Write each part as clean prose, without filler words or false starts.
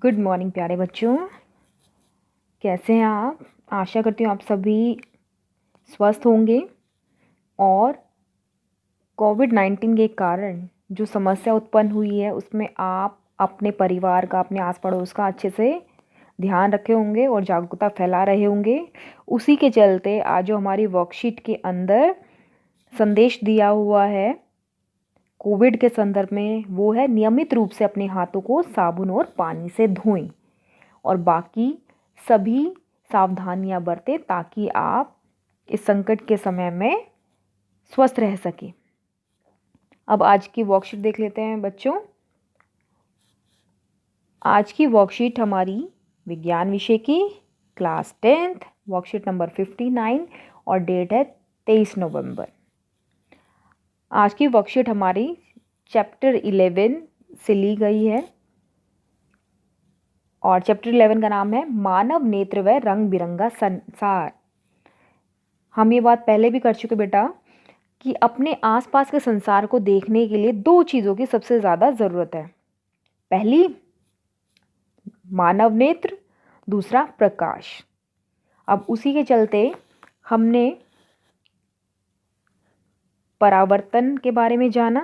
Good morning प्यारे बच्चों। कैसे हैं आप? आशा करती हूँ आप सभी स्वस्थ होंगे और कोविड-19 के कारण जो समस्या उत्पन्न हुई है उसमें आप अपने परिवार का, अपने आस पड़ोस का अच्छे से ध्यान रखे होंगे और जागरूकता फैला रहे होंगे। उसी के चलते आज जो हमारी वर्कशीट के अंदर संदेश दिया हुआ है कोविड के संदर्भ में, वो है नियमित रूप से अपने हाथों को साबुन और पानी से धोएं और बाकी सभी सावधानियां बरतें ताकि आप इस संकट के समय में स्वस्थ रह सकें। अब आज की वर्कशीट देख लेते हैं बच्चों। आज की वर्कशीट हमारी विज्ञान विषय की क्लास 10th वर्कशीट नंबर 59 और डेट है 23 नवंबर। आज की वर्कशीट हमारी चैप्टर 11 से ली गई है और चैप्टर 11 का नाम है मानव नेत्र व रंग बिरंगा संसार। हम ये बात पहले भी कर चुके बेटा कि अपने आसपास के संसार को देखने के लिए दो चीज़ों की सबसे ज़्यादा ज़रूरत है। पहली मानव नेत्र, दूसरा प्रकाश। अब उसी के चलते हमने परावर्तन के बारे में जाना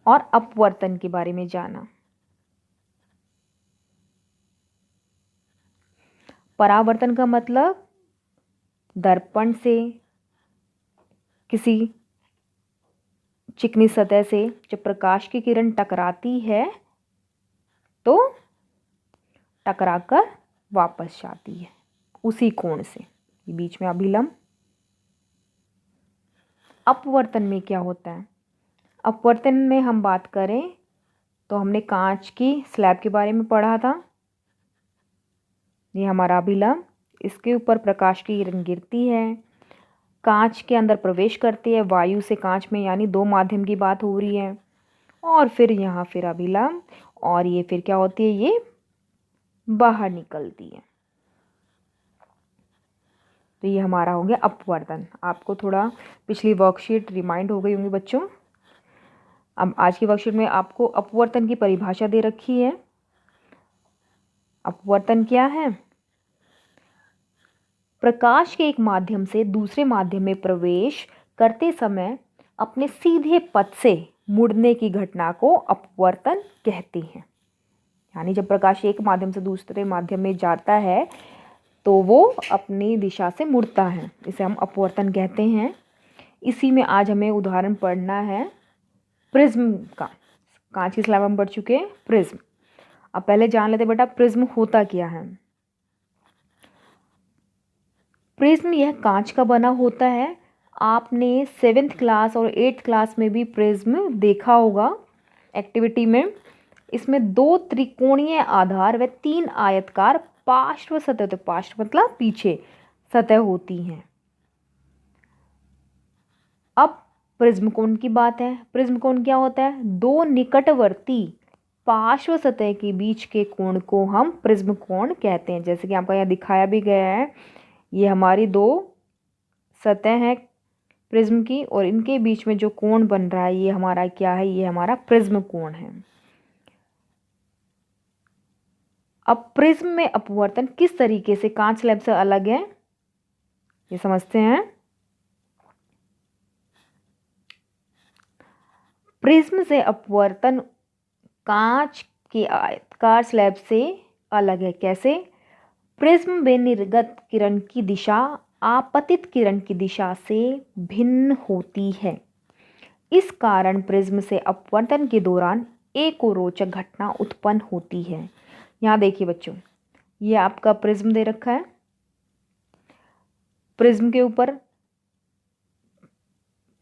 और अपवर्तन के बारे में जाना। परावर्तन का मतलब दर्पण से किसी चिकनी सतह से जब प्रकाश की किरण टकराती है तो टकराकर वापस जाती है उसी कोण से, बीच में अभिलंब। अपवर्तन में क्या होता है? अपवर्तन में हम बात करें तो हमने कांच की स्लैब के बारे में पढ़ा था। ये हमारा अभिलंब, इसके ऊपर प्रकाश की किरण गिरती है, कांच के अंदर प्रवेश करती है वायु से कांच में, यानी दो माध्यम की बात हो रही है। और फिर यहाँ फिर अभिलंब और ये फिर क्या होती है, ये बाहर निकलती है। तो ये हमारा हो गया अपवर्तन। आपको थोड़ा पिछली वर्कशीट रिमाइंड हो गई होंगी बच्चों। अब आज की वर्कशीट में आपको अपवर्तन की परिभाषा दे रखी है। अपवर्तन क्या है? प्रकाश के एक माध्यम से दूसरे माध्यम में प्रवेश करते समय अपने सीधे पथ से मुड़ने की घटना को अपवर्तन कहते हैं। यानी जब प्रकाश एक माध्यम से दूसरे माध्यम में जाता है तो वो अपनी दिशा से मुड़ता है, इसे हम अपवर्तन कहते हैं। इसी में आज हमें उदाहरण पढ़ना है प्रिज्म का। कांच की स्लैब हम पढ़ चुके हैं प्रिज्म। अब पहले जान लेते बेटा प्रिज्म होता क्या है। प्रिज्म यह कांच का बना होता है। आपने 7th क्लास और 8th क्लास में भी प्रिज्म देखा होगा एक्टिविटी में। इसमें दो त्रिकोणीय आधार व 3 आयतकार पार्श्व सतह, तो पार्श्व मतलब पीछे सतह होती हैं। अब प्रिज्म कोण की बात है। प्रिज्म कोण क्या होता है? दो निकटवर्ती पार्श्व सतह के बीच के कोण को हम प्रिज्म कोण कहते हैं। जैसे कि आपका यहाँ दिखाया भी गया है, ये हमारी दो सतह है प्रिज्म की और इनके बीच में जो कोण बन रहा है ये हमारा क्या है? ये हमारा प्रिज्म कोण है। अब प्रिज्म में अपवर्तन किस तरीके से कांच स्लैब से अलग है ये समझते हैं। प्रिज्म से अपवर्तन कांच के आयताकार स्लैब से अलग है। कैसे? प्रिज्म में निर्गत किरण की दिशा आपतित किरण की दिशा से भिन्न होती है। इस कारण प्रिज्म से अपवर्तन के दौरान एक और रोचक घटना उत्पन्न होती है। यहाँ देखिए बच्चों, ये आपका प्रिज्म दे रखा है। प्रिज्म के ऊपर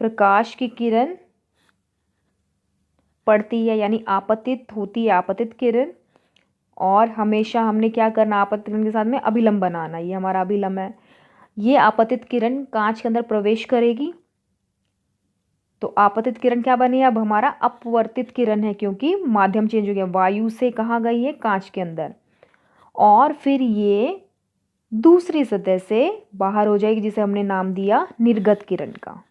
प्रकाश की किरण पड़ती है, यानी आपतित होती है आपतित किरण। और हमेशा हमने क्या करना, आपतित किरण के साथ में अभिलंब बनाना। ये हमारा अभिलंब है। ये आपतित किरण कांच के अंदर प्रवेश करेगी तो आपतित किरण क्या बनी? अब हमारा अपवर्तित किरण है, क्योंकि माध्यम चेंज हो गया, वायु से कहाँ गई है? कांच के अंदर। और फिर ये दूसरी सतह से बाहर हो जाएगी, जिसे हमने नाम दिया निर्गत किरण का।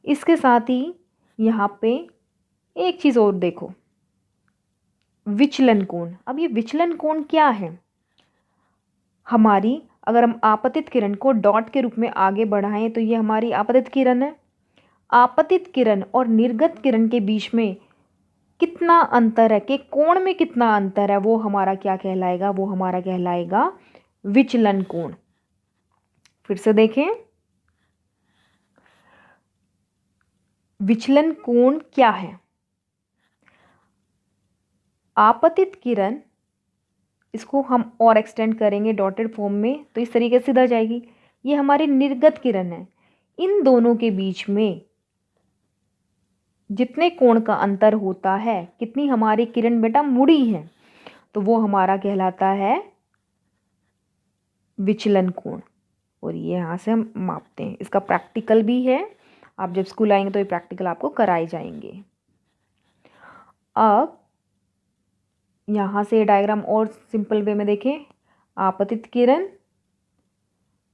इसके साथ ही यहाँ पे एक चीज़ और देखो, विचलन कोण। अब ये विचलन कोण क्या है? हमारी अगर हम आपतित किरण को डॉट के रूप में आगे बढ़ाएं तो ये हमारी आपतित किरण है। आपतित किरण और निर्गत किरण के बीच में कितना अंतर है, कि कोण में कितना अंतर है, वो हमारा क्या कहलाएगा? वो हमारा कहलाएगा विचलन कोण। फिर से देखें, विचलन कोण क्या है? आपतित किरण, इसको हम और एक्सटेंड करेंगे डॉटेड फॉर्म में तो इस तरीके से सीधा जाएगी। ये हमारी निर्गत किरण है। इन दोनों के बीच में जितने कोण का अंतर होता है, कितनी हमारी किरण बेटा मुड़ी है, तो वो हमारा कहलाता है विचलन कोण। और ये यहाँ से हम मापते हैं। इसका प्रैक्टिकल भी है, आप जब स्कूल आएंगे तो ये प्रैक्टिकल आपको कराए जाएंगे। अब यहाँ से डायग्राम और सिंपल वे में देखें। आपतित किरण,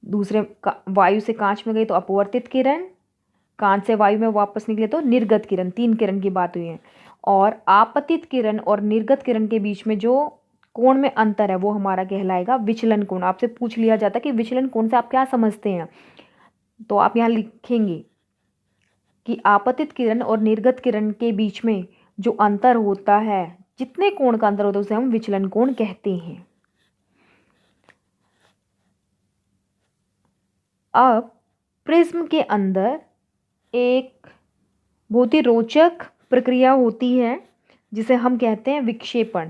दूसरे वायु से कांच में गई तो अपवर्तित किरण, कांच से वायु में वापस निकले तो निर्गत किरण। 3 किरण की बात हुई है। और आपतित किरण और निर्गत किरण के बीच में जो कोण में अंतर है वो हमारा कहलाएगा विचलन कोण। आपसे पूछ लिया जाता है कि विचलन कोण से आप क्या समझते हैं, तो आप यहाँ लिखेंगे कि आपतित किरण और निर्गत किरण के बीच में जो अंतर होता है, जितने कोण का अंतर होता है उसे हम विचलन कोण कहते हैं। अब प्रिज्म के अंदर एक बहुत ही रोचक प्रक्रिया होती है जिसे हम कहते हैं विक्षेपण।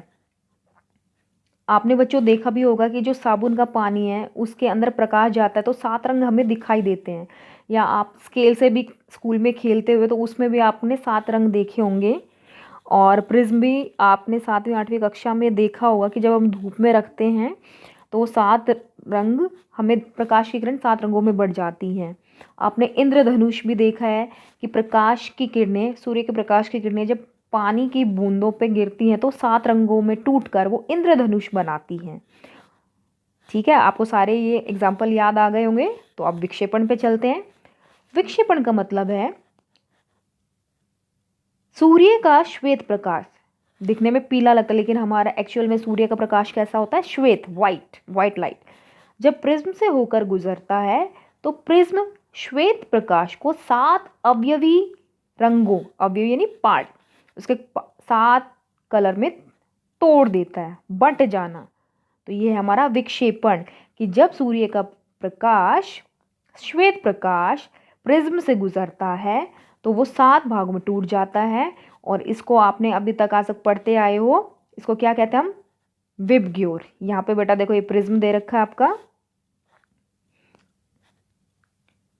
आपने बच्चों देखा भी होगा कि जो साबुन का पानी है उसके अंदर प्रकाश जाता है तो 7 रंग हमें दिखाई देते हैं। या आप स्केल से भी स्कूल में खेलते हुए तो उसमें भी आपने 7 रंग देखे होंगे। और प्रिज्म भी आपने 7वीं 8वीं कक्षा में देखा होगा कि जब हम धूप में रखते हैं तो 7 रंग हमें, प्रकाश की किरण 7 रंगों में बढ़ जाती हैं। आपने इंद्रधनुष भी देखा है कि प्रकाश की किरणें, सूर्य के प्रकाश की किरणें जब पानी की बूंदों पे गिरती हैं तो 7 रंगों में टूटकर वो इंद्रधनुष बनाती हैं। ठीक है, आपको सारे ये एग्जाम्पल याद आ गए होंगे। तो अब विक्षेपण पे चलते हैं। विक्षेपण का मतलब है सूर्य का श्वेत प्रकाश। दिखने में पीला लगता है लेकिन हमारा एक्चुअल में सूर्य का प्रकाश कैसा होता है? श्वेत, वाइट लाइट। जब प्रिज्म से होकर गुजरता है तो प्रिज्म श्वेत प्रकाश को 7 अवयवी रंगों, अवयवी यानी पार्ट, उसके 7 कलर में तोड़ देता है, बंट जाना। तो ये है हमारा विक्षेपण, कि जब सूर्य का प्रकाश, श्वेत प्रकाश प्रिज्म से गुजरता है तो वो 7 भागों में टूट जाता है। और इसको आपने अभी तक आज तक पढ़ते आए हो, इसको क्या कहते हैं हम? विबग्योर। यहाँ पे बेटा देखो ये प्रिज्म दे रखा है आपका,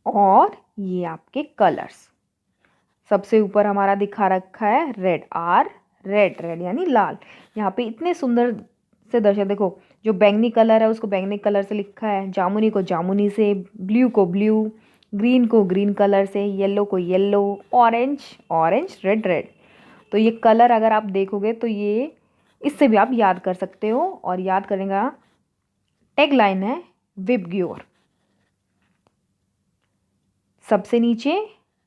और ये आपके कलर्स। सबसे ऊपर हमारा दिखा रखा है रेड, रेड यानी लाल। यहाँ पे इतने सुंदर से दर्शा, देखो जो बैंगनी कलर है उसको बैंगनी कलर से लिखा है, जामुनी को जामुनी से, ब्लू को ब्लू, ग्रीन को ग्रीन कलर से, येलो को येलो, ऑरेंज, रेड। तो ये कलर अगर आप देखोगे तो ये, इससे भी आप याद कर सकते हो। और याद करेंगे, टैग लाइन है विबग्योर। सबसे नीचे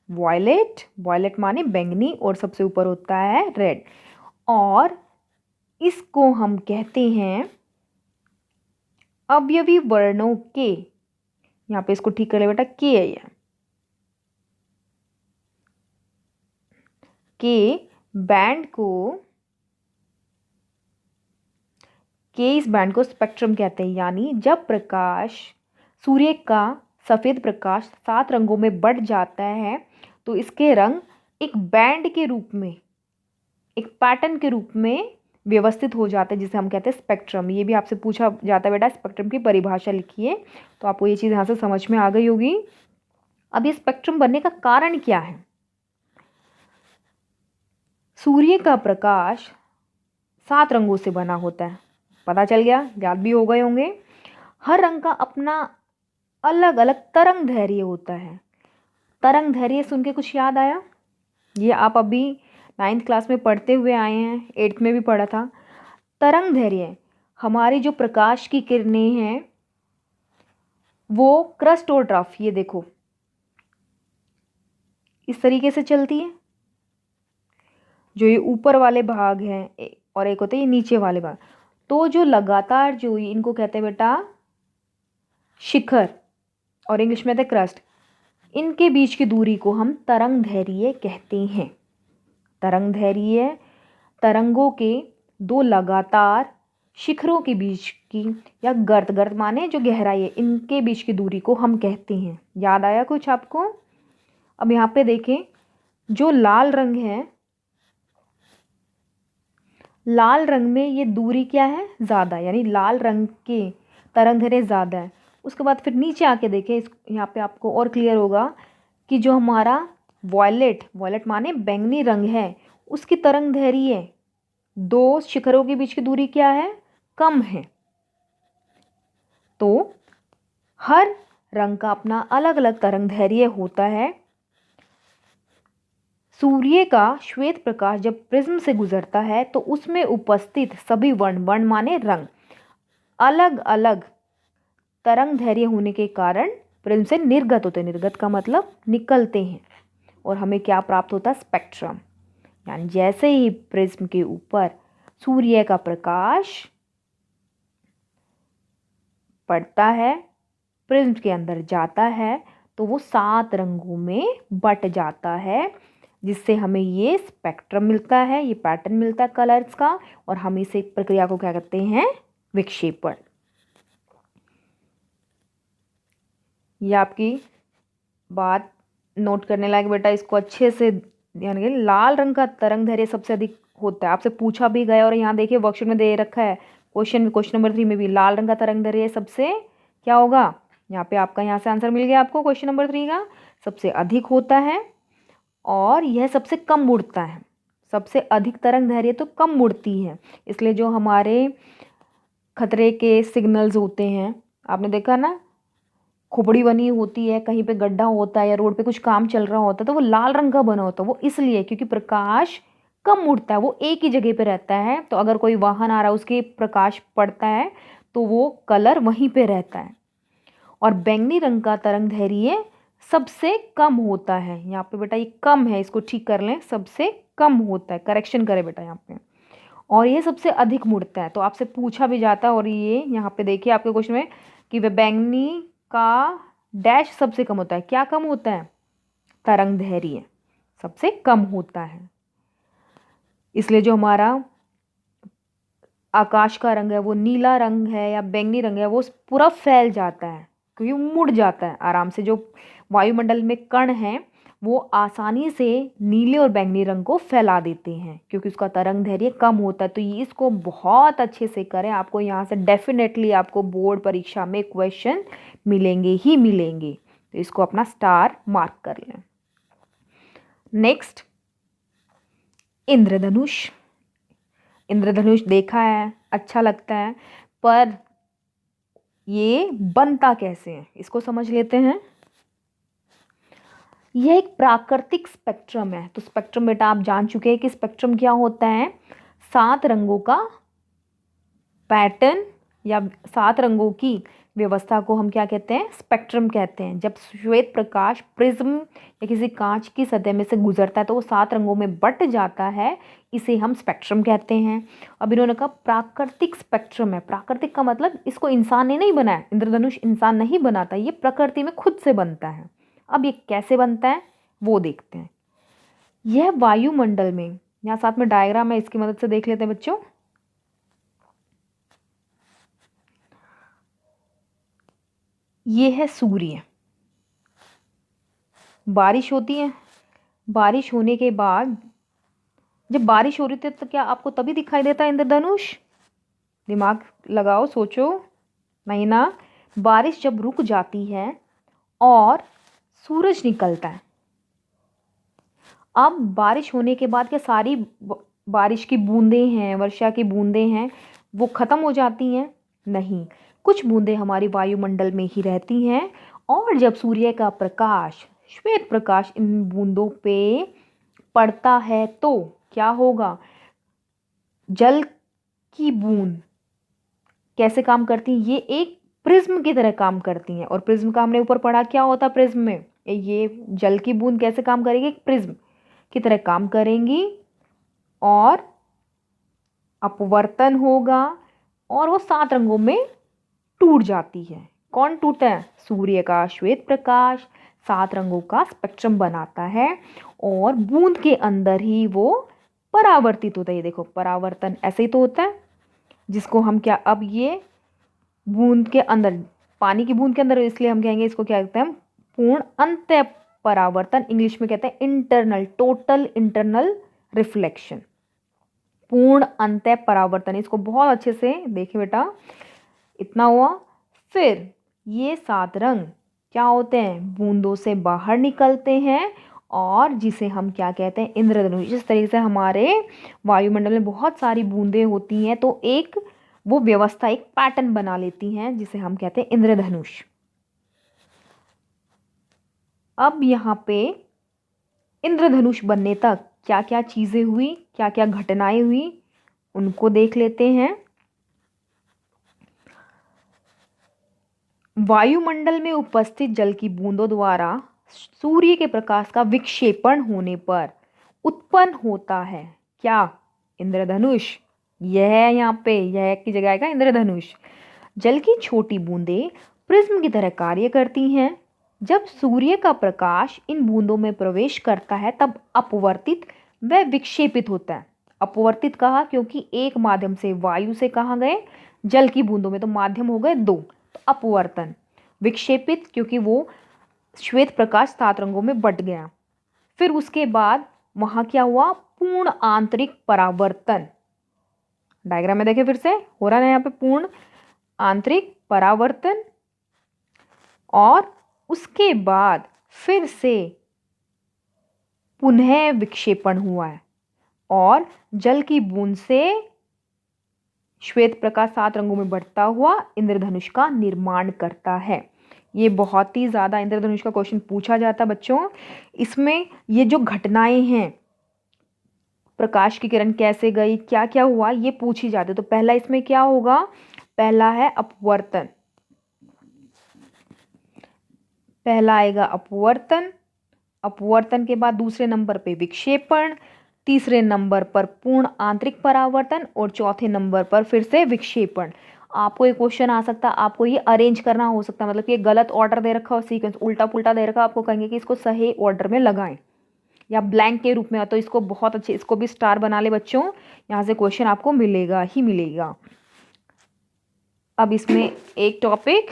वॉयलेट माने बैंगनी, और सबसे ऊपर होता है रेड। और इसको हम कहते हैं अवयवी वर्णों के, यहाँ पे इसको ठीक कर ले बेटा, के है ये, के बैंड को, इस बैंड को स्पेक्ट्रम कहते हैं। यानी जब प्रकाश, सूर्य का सफ़ेद प्रकाश 7 रंगों में बढ़ जाता है तो इसके रंग एक बैंड के रूप में, एक पैटर्न के रूप में व्यवस्थित हो जाते हैं, जिसे हम कहते हैं स्पेक्ट्रम। ये भी आपसे पूछा जाता है बेटा, स्पेक्ट्रम की परिभाषा लिखिए। तो आपको ये चीज़ यहाँ से समझ में आ गई होगी। अब ये स्पेक्ट्रम बनने का कारण क्या है? सूर्य का प्रकाश 7 रंगों से बना होता है, पता चल गया, याद भी हो गए होंगे। हर रंग का अपना अलग अलग तरंग धैर्य होता है। तरंग धैर्य सुन के कुछ याद आया? ये आप अभी 9th क्लास में पढ़ते हुए आए हैं, 8th में भी पढ़ा था। तरंग धैर्य हमारी जो प्रकाश की किरणें हैं वो क्रस्ट और ट्रफ, ये देखो इस तरीके से चलती है। जो ये ऊपर वाले भाग हैं, और एक होते हैं ये नीचे वाले बार। तो जो लगातार जो इनको कहते हैं बेटा शिखर, और इंग्लिश में कहते हैं क्रस्ट। इनके बीच की दूरी को हम तरंग दैर्घ्य कहते हैं। तरंग दैर्घ्य तरंगों के दो लगातार शिखरों के बीच की, या गर्त, गर्त माने जो गहराई है, इनके बीच की दूरी को हम कहते हैं। याद आया कुछ आपको? अब यहाँ पे देखें, जो लाल रंग है, लाल रंग में ये दूरी क्या है? ज़्यादा, यानी लाल रंग के तरंग दैर्घ्य ज़्यादा है। उसके बाद फिर नीचे आके देखें, इस यहाँ पे आपको और क्लियर होगा कि जो हमारा वॉयलेट, वॉयलेट माने बैंगनी रंग है, उसकी तरंग दैर्घ्य दो शिखरों के बीच की दूरी क्या है? कम है। तो हर रंग का अपना अलग अलग तरंग दैर्घ्य होता है। सूर्य का श्वेत प्रकाश जब प्रिज्म से गुजरता है तो उसमें उपस्थित सभी वर्ण, वर्ण माने रंग, अलग अलग तरंग दैर्घ्य होने के कारण प्रिज्म से निर्गत होते हैं। निर्गत का मतलब निकलते हैं, और हमें क्या प्राप्त होता है? स्पेक्ट्रम। यानी जैसे ही प्रिज्म के ऊपर सूर्य का प्रकाश पड़ता है, प्रिज्म के अंदर जाता है, तो वो 7 रंगों में बट जाता है, जिससे हमें ये स्पेक्ट्रम मिलता है, ये पैटर्न मिलता है कलर्स का, और हम इस प्रक्रिया को क्या कहते हैं? विक्षेपण। ये आपकी बात नोट करने लायक बेटा, इसको अच्छे से ध्यान रखिए। लाल रंग का तरंग दैर्घ्य सबसे अधिक होता है, आपसे पूछा भी गया, और यहाँ देखिए वर्कशीट में दे रखा है क्वेश्चन नंबर 3 में भी लाल रंग का तरंग दैर्घ्य सबसे क्या होगा? यहाँ पे आपका यहाँ से आंसर मिल गया आपको क्वेश्चन नंबर 3 का, सबसे अधिक होता है, और यह सबसे कम मुड़ता है। सबसे अधिक तरंग दैर्घ्य तो कम मुड़ती है, इसलिए जो हमारे खतरे के सिग्नल्स होते हैं, आपने देखा ना, खोपड़ी बनी होती है, कहीं पे गड्ढा होता है या रोड पे कुछ काम चल रहा होता है, तो वो लाल रंग का बना होता है। वो इसलिए क्योंकि प्रकाश कम मुड़ता है, वो एक ही जगह पे रहता है। तो अगर कोई वाहन आ रहा है, उसके प्रकाश पड़ता है, तो वो कलर वहीं पे रहता है। और बैंगनी रंग का तरंग दैर्घ्य सबसे कम होता है। यहाँ पे बेटा ये कम है, इसको ठीक कर लें, सबसे कम होता है, करेक्शन करें बेटा यहाँ पे। और ये सबसे अधिक मुड़ता है, तो आपसे पूछा भी जाता है, और ये यहाँ पे देखिए आपके क्वेश्चन में कि वह बैंगनी का डैश सबसे कम होता है। क्या कम होता है? तरंग दैर्घ्य सबसे कम होता है। इसलिए जो हमारा आकाश का रंग है, वो नीला रंग है या बैंगनी रंग है, वो पूरा फैल जाता है, क्योंकि वो मुड़ जाता है आराम से। जो वायुमंडल में कण हैं, वो आसानी से नीले और बैंगनी रंग को फैला देते हैं, क्योंकि उसका तरंग दैर्घ्य कम होता है। तो ये इसको बहुत अच्छे से करें, आपको यहाँ से डेफिनेटली आपको बोर्ड परीक्षा में क्वेश्चन मिलेंगे ही मिलेंगे। तो इसको अपना स्टार मार्क कर लें। नेक्स्ट, इंद्रधनुष। इंद्रधनुष देखा है, अच्छा लगता है, पर ये बनता कैसे है इसको समझ लेते हैं। यह एक प्राकृतिक स्पेक्ट्रम है। तो स्पेक्ट्रम बेटा आप जान चुके हैं कि स्पेक्ट्रम क्या होता है? 7 रंगों का पैटर्न या 7 रंगों की व्यवस्था को हम क्या कहते हैं? स्पेक्ट्रम कहते हैं। जब श्वेत प्रकाश प्रिज्म या किसी कांच की सतह में से गुजरता है तो वो 7 रंगों में बट जाता है, इसे हम स्पेक्ट्रम कहते हैं। अब इन्होंने कहा प्राकृतिक स्पेक्ट्रम है। प्राकृतिक का मतलब इसको इंसान ने नहीं बनाया, इंद्रधनुष इंसान नहीं बनाता, ये प्रकृति में खुद से बनता है। अब ये कैसे बनता है वो देखते हैं। यह वायुमंडल में, यहाँ साथ में डायग्राम है, इसकी मदद से देख लेते हैं बच्चों। ये है सूर्य, बारिश होती है, बारिश होने के बाद जब बारिश हो रही थी तो क्या आपको तभी दिखाई देता है इंद्रधनुष? दिमाग लगाओ, सोचो। नहीं ना, बारिश जब रुक जाती है और सूरज निकलता है। अब बारिश होने के बाद क्या सारी बारिश की बूंदें हैं, वर्षा की बूंदें हैं, वो ख़त्म हो जाती हैं? नहीं, कुछ बूंदें हमारी वायुमंडल में ही रहती हैं, और जब सूर्य का प्रकाश, श्वेत प्रकाश इन बूंदों पे पड़ता है तो क्या होगा? जल की बूंद कैसे काम करती हैं? ये एक प्रिज्म की तरह काम करती हैं, और प्रिज्म का हमने ऊपर पढ़ा क्या होता है प्रिज्म में। ये जल की बूंद कैसे काम करेगी? एक प्रिज्म की तरह काम करेंगी, और अपवर्तन होगा और वो 7 रंगों में टूट जाती है। कौन टूटता है? सूर्य का श्वेत प्रकाश 7 रंगों का स्पेक्ट्रम बनाता है और बूंद के अंदर ही वो परावर्तित होता है। ये देखो परावर्तन ऐसे ही तो होता है, जिसको हम क्या, अब ये बूंद के अंदर, पानी की बूंद के अंदर, इसलिए हम कहेंगे इसको क्या कहते हैं, हम पूर्ण अंत परावर्तन, इंग्लिश में कहते हैं इंटरनल, टोटल इंटरनल रिफ्लेक्शन, पूर्ण अंत परावर्तन। इसको बहुत अच्छे से देखे बेटा, इतना हुआ। फिर ये 7 रंग क्या होते हैं? बूंदों से बाहर निकलते हैं और जिसे हम क्या कहते हैं? इंद्रधनुष। इस तरीके से हमारे वायुमंडल में बहुत सारी बूंदें होती हैं, तो एक वो व्यवस्था, एक पैटर्न बना लेती हैं, जिसे हम कहते हैं इंद्रधनुष। अब यहाँ पे इंद्रधनुष बनने तक क्या क्या चीजें हुई, क्या क्या घटनाएं हुई, उनको देख लेते हैं। वायुमंडल में उपस्थित जल की बूंदों द्वारा सूर्य के प्रकाश का विक्षेपण होने पर उत्पन्न होता है क्या? इंद्रधनुष। यह है यहाँ पे, यह की जगह आएगा इंद्रधनुष। जल की छोटी बूंदें प्रिज्म की तरह कार्य करती हैं। जब सूर्य का प्रकाश इन बूंदों में प्रवेश करता है तब अपवर्तित व विक्षेपित होता है। अपवर्तित कहा क्योंकि एक माध्यम से, वायु से कहाँ गए? जल की बूंदों में, तो माध्यम हो गए 2, तो अपवर्तन। विक्षेपित क्योंकि वो श्वेत प्रकाश 7 रंगों में बट गया। फिर उसके बाद वहां क्या हुआ? पूर्ण आंतरिक परावर्तन। डायग्राम में देखें फिर से, हो रहा है यहाँ पे पूर्ण आंतरिक परावर्तन। और उसके बाद फिर से पुनः विक्षेपण हुआ है और जल की बूंद से श्वेत प्रकाश 7 रंगों में बढ़ता हुआ इंद्रधनुष का निर्माण करता है। ये बहुत ही ज़्यादा इंद्रधनुष का क्वेश्चन पूछा जाता है बच्चों। इसमें ये जो घटनाएं हैं, प्रकाश की किरण कैसे गई, क्या क्या हुआ, ये पूछी जाती है। तो पहला इसमें क्या होगा? पहला है अपवर्तन, पहला आएगा अपवर्तन। अपवर्तन के बाद दूसरे नंबर पे विक्षेपण, तीसरे नंबर पर पूर्ण आंतरिक परावर्तन और चौथे नंबर पर फिर से विक्षेपण। आपको एक क्वेश्चन आ सकता है, आपको ये अरेंज करना हो सकता है, मतलब कि ये गलत ऑर्डर दे रखा हो, सीक्वेंस उल्टा पुल्टा दे रखा, आपको कहेंगे कि इसको सही ऑर्डर में लगाएं या ब्लैंक के रूप में, तो इसको बहुत अच्छे, इसको भी स्टार बना ले बच्चों, यहाँ से क्वेश्चन आपको मिलेगा ही मिलेगा। अब इसमें एक टॉपिक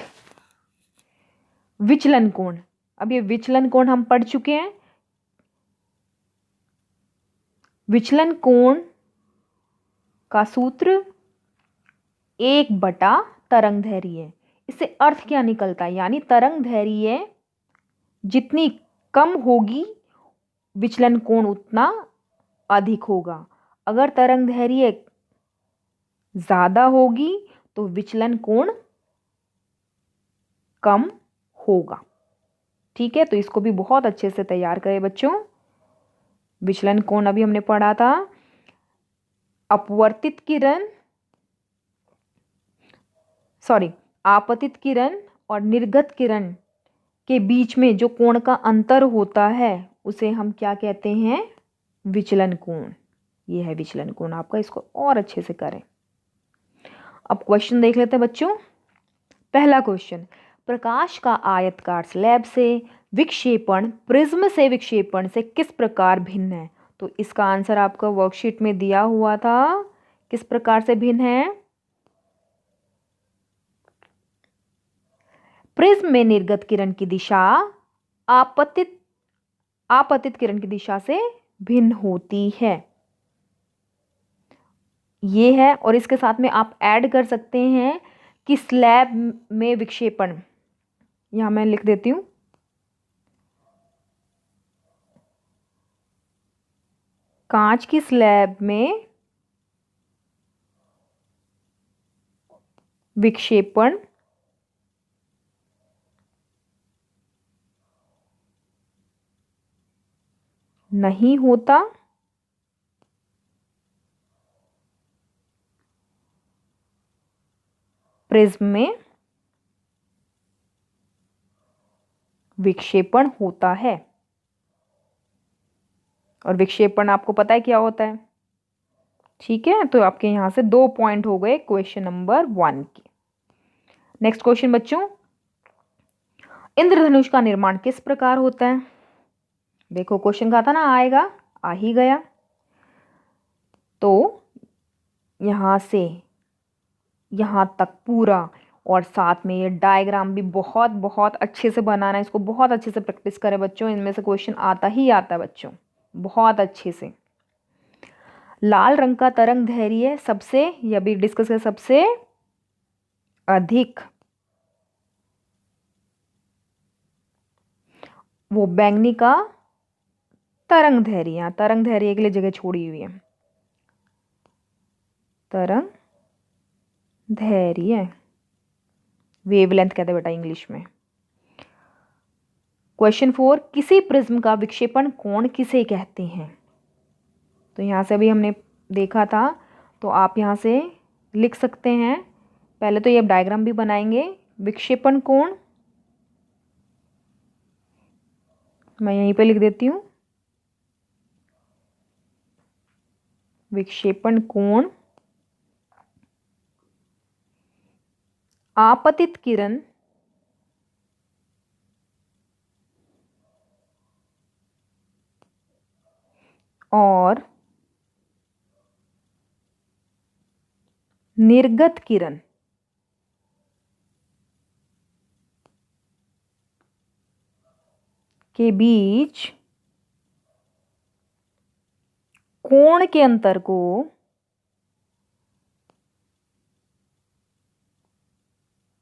विचलन कोण। अब ये विचलन कोण हम पढ़ चुके हैं। विचलन कोण का सूत्र 1/, तरंग दैर्घ्य। इससे अर्थ क्या निकलता है? यानी तरंग दैर्घ्य जितनी कम होगी विचलन कोण उतना अधिक होगा। अगर तरंग दैर्घ्य ज्यादा होगी तो विचलन कोण कम होगा। ठीक है, तो इसको भी बहुत अच्छे से तैयार करें बच्चों। विचलन कोण अभी हमने पढ़ा था। अपवर्तित किरण, आपतित किरण और निर्गत किरण के बीच में जो कोण का अंतर होता है उसे हम क्या कहते हैं? विचलन कोण। ये है विचलन कोण आपका, इसको और अच्छे से करें। अब क्वेश्चन देख लेते हैं बच्चों। पहला क्वेश्चन, प्रकाश का आयतकार स्लैब से विक्षेपण प्रिज्म से विक्षेपण से किस प्रकार भिन्न है? तो इसका आंसर आपका वर्कशीट में दिया हुआ था। किस प्रकार से भिन्न है? प्रिज्म में निर्गत किरण की दिशा आपतित किरण की दिशा से भिन्न होती है। ये है, और इसके साथ में आप ऐड कर सकते हैं कि स्लैब में विक्षेपण, यहां मैं लिख देती हूं, कांच की स्लैब में विक्षेपण नहीं होता, प्रिज्म में विक्षेपण होता है। और विक्षेपण आपको पता है क्या होता है? ठीक है, तो आपके यहाँ से 2 पॉइंट हो गए क्वेश्चन नंबर 1 के। नेक्स्ट क्वेश्चन बच्चों, इंद्रधनुष का निर्माण किस प्रकार होता है? देखो क्वेश्चन कहा था ना आएगा, आ ही गया। तो यहाँ से यहाँ तक पूरा, और साथ में ये डायग्राम भी बहुत बहुत अच्छे से बनाना है, इसको बहुत अच्छे से प्रैक्टिस करें बच्चों, इनमें से क्वेश्चन आता ही आता है बच्चों, बहुत अच्छे से। लाल रंग का तरंग दैर्घ्य सबसे, यह भी डिस्कस करें, सबसे अधिक, वो बैंगनी का तरंग दैर्घ्य, यहाँ तरंग दैर्घ्य के लिए जगह छोड़ी हुई है, तरंग दैर्घ्य वेवलेंथ कहते हैं बेटा इंग्लिश में। क्वेश्चन 4, किसी प्रिज्म का विक्षेपण कोण किसे कहते हैं? तो यहाँ से अभी हमने देखा था, तो आप यहाँ से लिख सकते हैं। पहले तो ये डायग्राम भी बनाएंगे। विक्षेपण कोण मैं यहीं पे लिख देती हूँ, विक्षेपण कोण आपतित किरण और निर्गत किरण के बीच कोण के अंतर को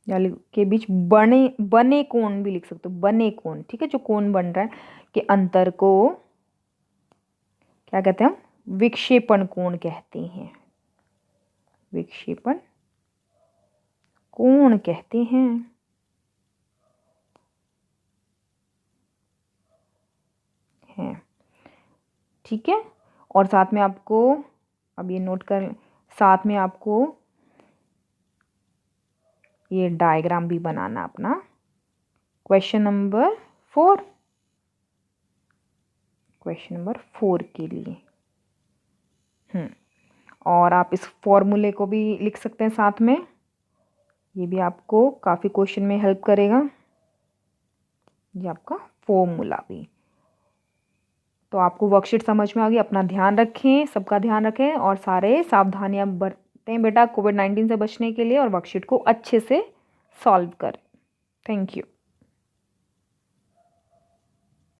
के बीच बने कोण भी लिख सकते हो, बने कोण, ठीक है, जो कोण बन रहा है के अंतर को क्या कहते हैं हम? विक्षेपण कोण कहते हैं, विक्षेपण कोण कहते हैं। ठीक है, और साथ में आपको अब ये नोट कर, साथ में आपको ये डायग्राम भी बनाना अपना क्वेश्चन नंबर 4, क्वेश्चन नंबर 4 के लिए। और आप इस फॉर्मूले को भी लिख सकते हैं साथ में, ये भी आपको काफ़ी क्वेश्चन में हेल्प करेगा, ये आपका फॉर्मूला भी। तो आपको वर्कशीट समझ में आ गई। अपना ध्यान रखें, सबका ध्यान रखें, और सारे सावधानियां बरतें बेटा कोविड-19 से बचने के लिए, और वर्कशीट को अच्छे से सॉल्व करें। Thank you.